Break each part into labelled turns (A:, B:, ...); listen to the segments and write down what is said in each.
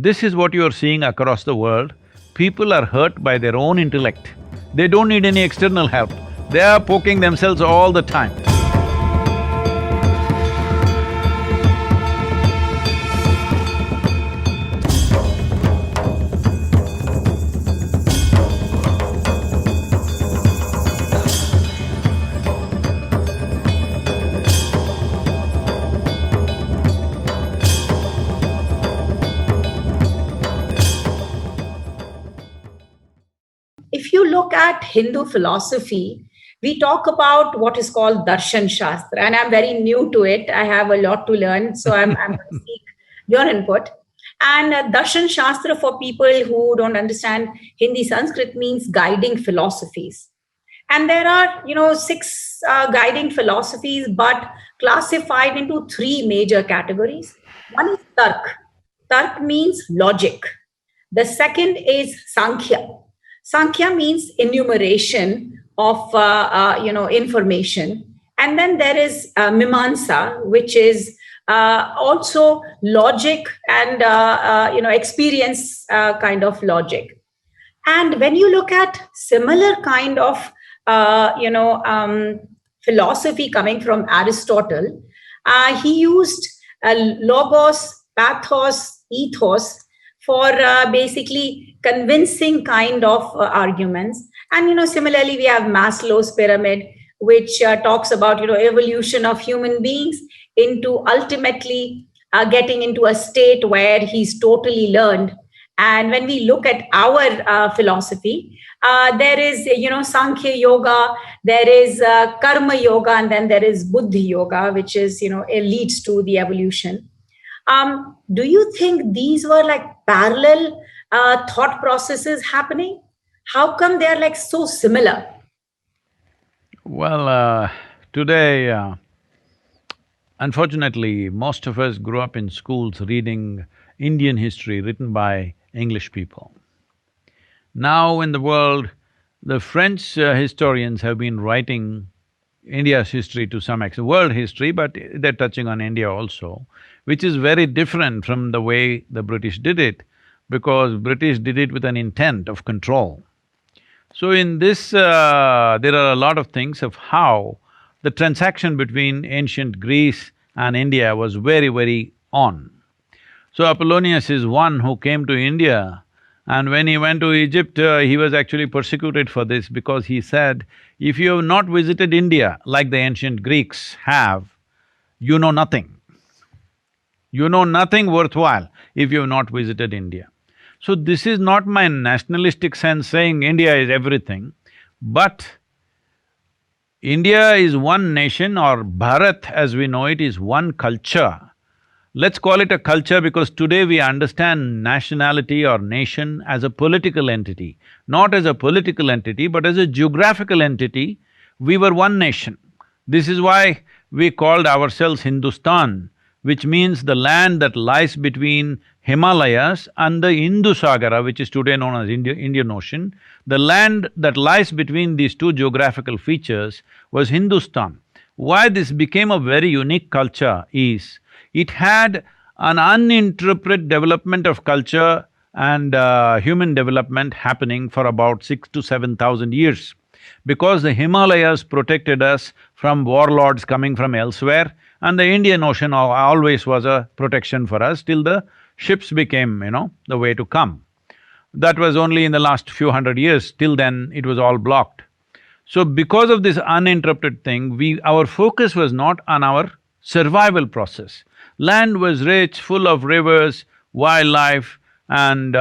A: This is what you are seeing across the world. People are hurt by their own intellect. They don't need any external help. They are poking themselves all the time.
B: If you look at Hindu philosophy, we talk about what is called Darshan Shastra, and I'm very new to it. I have a lot to learn, so I'm going to seek your input. And Darshan Shastra, for people who don't understand Hindi Sanskrit, means guiding philosophies. And there are, six guiding philosophies, but classified into three major categories. One is Tark. Tark means logic. The second is Sankhya. Sankhya means enumeration of information, and then there is Mimamsa, which is also logic and experience kind of logic. And when you look at similar kind of philosophy coming from Aristotle, he used logos, pathos, ethos for basically convincing kind of arguments. And similarly, we have Maslow's pyramid, which talks about evolution of human beings into ultimately getting into a state where he's totally learned. And when we look at our philosophy, there is Sankhya Yoga, there is Karma Yoga, and then there is Buddhi Yoga, which is it leads to the evolution. Do you think these were like parallel thought processes happening? How come they are like so similar?
A: Well, today, unfortunately, most of us grew up in schools reading Indian history written by English people. Now in the world, the French historians have been writing India's history to some extent, world history, but they're touching on India also, which is very different from the way the British did it, because British did it with an intent of control. So in this, there are a lot of things of how the transaction between ancient Greece and India was very, very on. So Apollonius is one who came to India, and when he went to Egypt, he was actually persecuted for this because he said, if you have not visited India like the ancient Greeks have, you know nothing. You know nothing worthwhile if you have not visited India. So this is not my nationalistic sense saying India is everything, but India is one nation, or Bharat as we know it is one culture. Let's call it a culture because today we understand nationality or nation as a political entity. Not as a political entity, but as a geographical entity, we were one nation. This is why we called ourselves Hindustan, which means the land that lies between Himalayas and the Indus-Sagara, which is today known as Indian Ocean. The land that lies between these two geographical features was Hindustan. Why this became a very unique culture is, it had an uninterrupted development of culture and human development happening for about 6 to 7,000 years. Because the Himalayas protected us from warlords coming from elsewhere, and the Indian Ocean always was a protection for us till the ships became, the way to come. That was only in the last few hundred years, till then it was all blocked. So because of this uninterrupted thing, our focus was not on our survival process. Land was rich, full of rivers, wildlife, and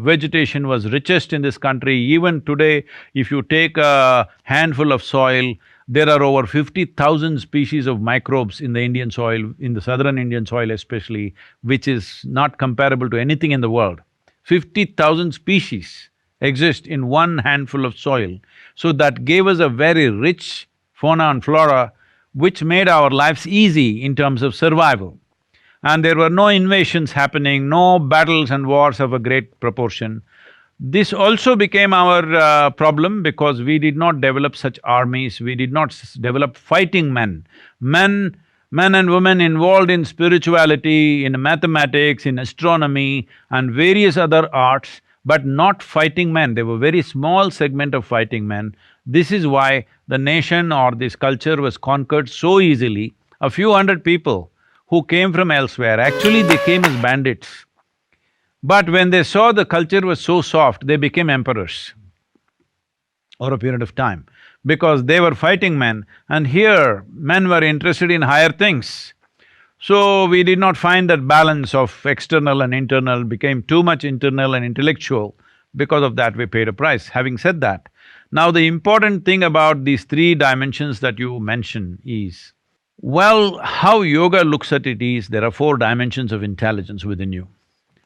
A: vegetation was richest in this country. Even today, if you take a handful of soil, there are over 50,000 species of microbes in the Indian soil, in the southern Indian soil especially, which is not comparable to anything in the world. 50,000 species exist in one handful of soil. So that gave us a very rich fauna and flora, which made our lives easy in terms of survival. And there were no invasions happening, no battles and wars of a great proportion. This also became our problem because we did not develop such armies, we did not develop fighting men. Men Men and women involved in spirituality, in mathematics, in astronomy and various other arts, but not fighting men. They were very small segment of fighting men. This is why the nation or this culture was conquered so easily. A few hundred people who came from elsewhere, actually they came as bandits. But when they saw the culture was so soft, they became emperors over a period of time, because they were fighting men and here men were interested in higher things. So we did not find that balance of external and internal, became too much internal and intellectual. Because of that we paid a price. Having said that, now the important thing about these three dimensions that you mention is, well, how yoga looks at it is, there are four dimensions of intelligence within you.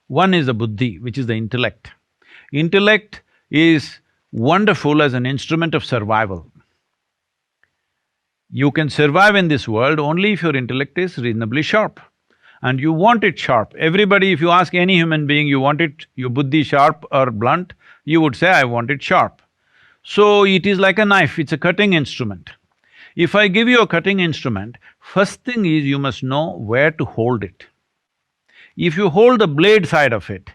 A: One is the buddhi, which is the intellect. Intellect is wonderful as an instrument of survival. You can survive in this world only if your intellect is reasonably sharp. And you want it sharp. Everybody, if you ask any human being, you want it, your buddhi sharp or blunt, you would say, I want it sharp. So it is like a knife, it's a cutting instrument. If I give you a cutting instrument, first thing is you must know where to hold it. If you hold the blade side of it,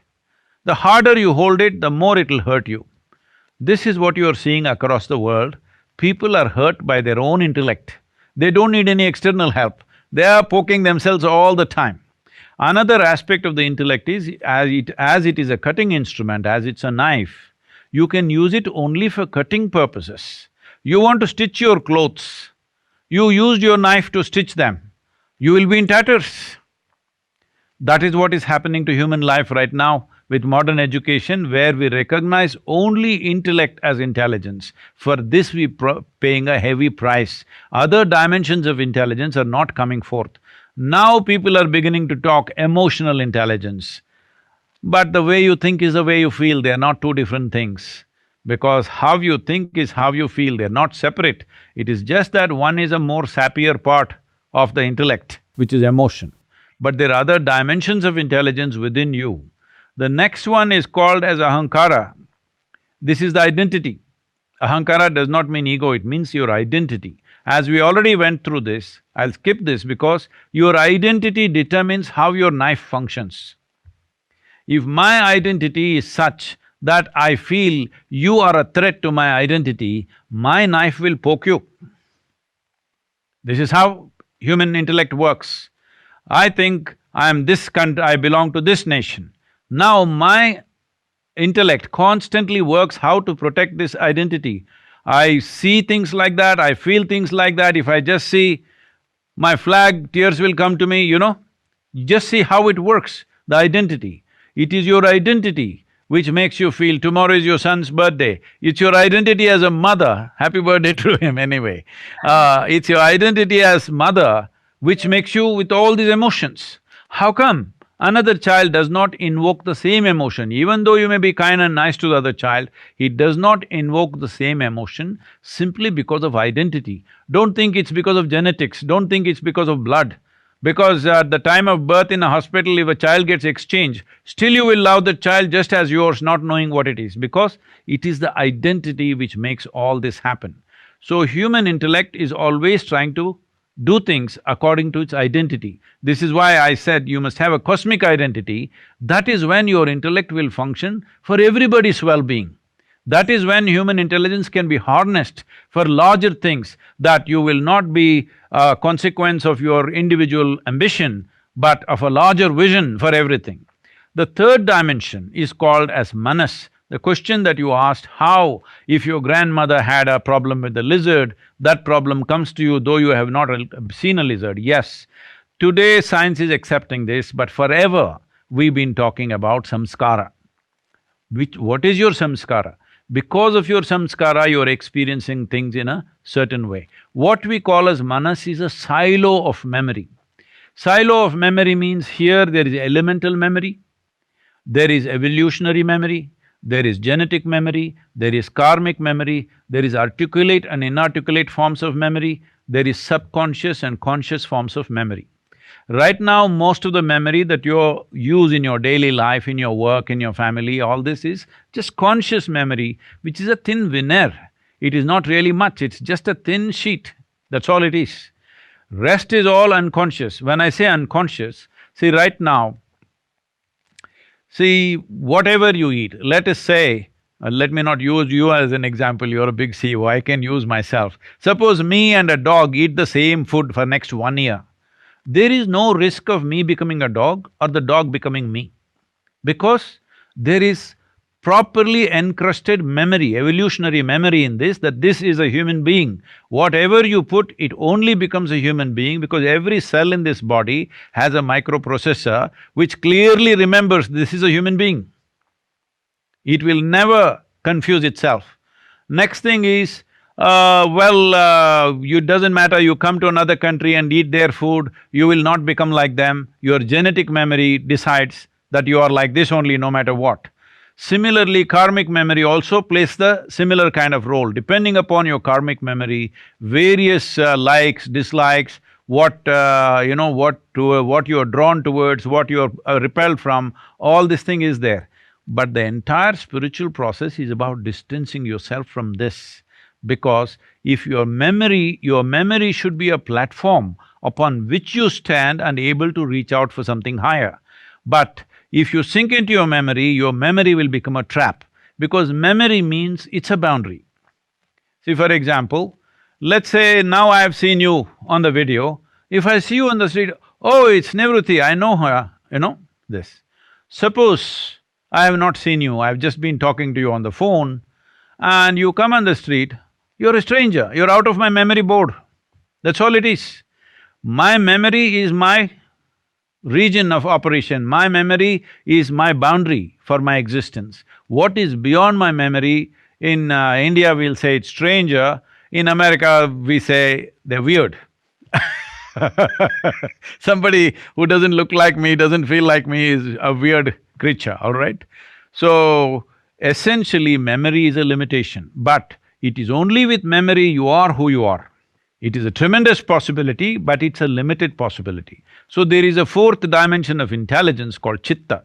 A: the harder you hold it, the more it'll hurt you. This is what you are seeing across the world. People are hurt by their own intellect. They don't need any external help. They are poking themselves all the time. Another aspect of the intellect is, as it is a cutting instrument, as it's a knife, you can use it only for cutting purposes. You want to stitch your clothes, you used your knife to stitch them, you will be in tatters. That is what is happening to human life right now with modern education, where we recognize only intellect as intelligence. For this we paying a heavy price. Other dimensions of intelligence are not coming forth. Now people are beginning to talk emotional intelligence. But the way you think is the way you feel, they are not two different things. Because how you think is how you feel, they're not separate. It is just that one is a more sappier part of the intellect, which is emotion. But there are other dimensions of intelligence within you. The next one is called as ahankara. This is the identity. Ahankara does not mean ego, it means your identity. As we already went through this, I'll skip this because your identity determines how your knife functions. If my identity is such that I feel you are a threat to my identity, my knife will poke you. This is how human intellect works. I think I am this country, I belong to this nation. Now my intellect constantly works how to protect this identity. I see things like that, I feel things like that. If I just see my flag, tears will come to me, you know. Just see how it works, the identity. It is your identity which makes you feel tomorrow is your son's birthday. It's your identity as a mother, happy birthday to him anyway. It's your identity as mother which makes you with all these emotions. How come? Another child does not invoke the same emotion. Even though you may be kind and nice to the other child, he does not invoke the same emotion simply because of identity. Don't think it's because of genetics, don't think it's because of blood. Because at the time of birth in a hospital, if a child gets exchanged, still you will love the child just as yours, not knowing what it is, because it is the identity which makes all this happen. So human intellect is always trying to do things according to its identity. This is why I said you must have a cosmic identity. That is when your intellect will function for everybody's well-being. That is when human intelligence can be harnessed for larger things, that you will not be a consequence of your individual ambition, but of a larger vision for everything. The third dimension is called as manas. The question that you asked, how if your grandmother had a problem with the lizard, that problem comes to you though you have not seen a lizard. Yes, today science is accepting this, but forever we've been talking about samskara. What is your samskara? Because of your samskara, you're experiencing things in a certain way. What we call as manas is a silo of memory. Silo of memory means here there is elemental memory, there is evolutionary memory, there is genetic memory, there is karmic memory, there is articulate and inarticulate forms of memory, there is subconscious and conscious forms of memory. Right now, most of the memory that you use in your daily life, in your work, in your family, all this is just conscious memory, which is a thin veneer. It is not really much, it's just a thin sheet, that's all it is. Rest is all unconscious. When I say unconscious, see right now, see, whatever you eat, let us say, let me not use you as an example, you're a big CEO, I can use myself. Suppose me and a dog eat the same food for next 1 year. There is no risk of me becoming a dog or the dog becoming me, because there is properly encrusted memory, evolutionary memory in this, that this is a human being. Whatever you put, it only becomes a human being, because every cell in this body has a microprocessor which clearly remembers this is a human being. It will never confuse itself. Next thing is, it doesn't matter, you come to another country and eat their food, you will not become like them. Your genetic memory decides that you are like this only no matter what. Similarly, karmic memory also plays the similar kind of role. Depending upon your karmic memory, various likes, dislikes, what what you are drawn towards, what you are repelled from, all this thing is there. But the entire spiritual process is about distancing yourself from this, because if your memory should be a platform upon which you stand and able to reach out for something higher. But if you sink into your memory will become a trap, because memory means it's a boundary. See, for example, let's say now I have seen you on the video, if I see you on the street, oh, it's Nivruti, I know her, this. Suppose I have not seen you, I've just been talking to you on the phone, and you come on the street, you're a stranger, you're out of my memory board. That's all it is. My memory is my region of operation, my memory is my boundary for my existence. What is beyond my memory, in India we'll say it's stranger, in America we say they're weird. Somebody who doesn't look like me, doesn't feel like me is a weird creature, all right? So, essentially memory is a limitation, but it is only with memory you are who you are. It is a tremendous possibility, but it's a limited possibility. So there is a fourth dimension of intelligence called chitta.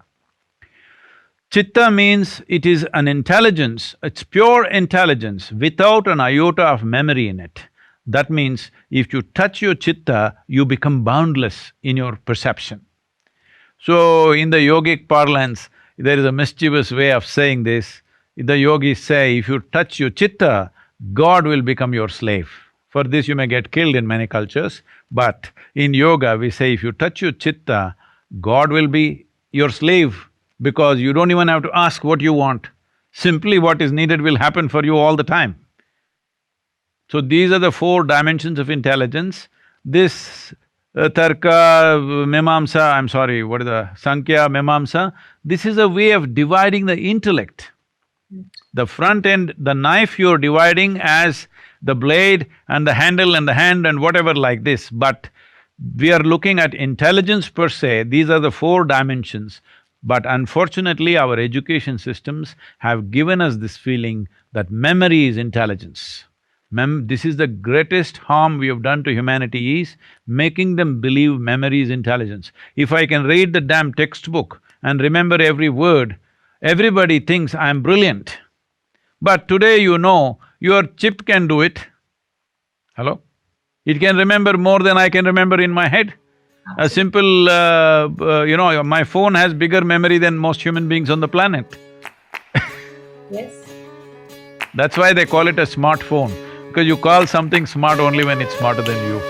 A: Chitta means it is an intelligence, it's pure intelligence without an iota of memory in it. That means if you touch your chitta, you become boundless in your perception. So in the yogic parlance, there is a mischievous way of saying this. The yogis say, if you touch your chitta, God will become your slave. For this you may get killed in many cultures, but in yoga we say if you touch your chitta, God will be your slave, because you don't even have to ask what you want. Simply what is needed will happen for you all the time. So these are the four dimensions of intelligence. This Tarka, Mimamsa, I'm sorry, what is the Sankhya, Mimamsa, this is a way of dividing the intellect. The front end, the knife you're dividing as the blade and the handle and the hand and whatever like this, but we are looking at intelligence per se, these are the four dimensions. But unfortunately, our education systems have given us this feeling that memory is intelligence. This is the greatest harm we have done to humanity, is making them believe memory is intelligence. If I can read the damn textbook and remember every word, everybody thinks I'm brilliant. But today your chip can do it. Hello? It can remember more than I can remember in my head. A simple, my phone has bigger memory than most human beings on the planet.
B: Yes.
A: That's why they call it a smartphone, because you call something smart only when it's smarter than you.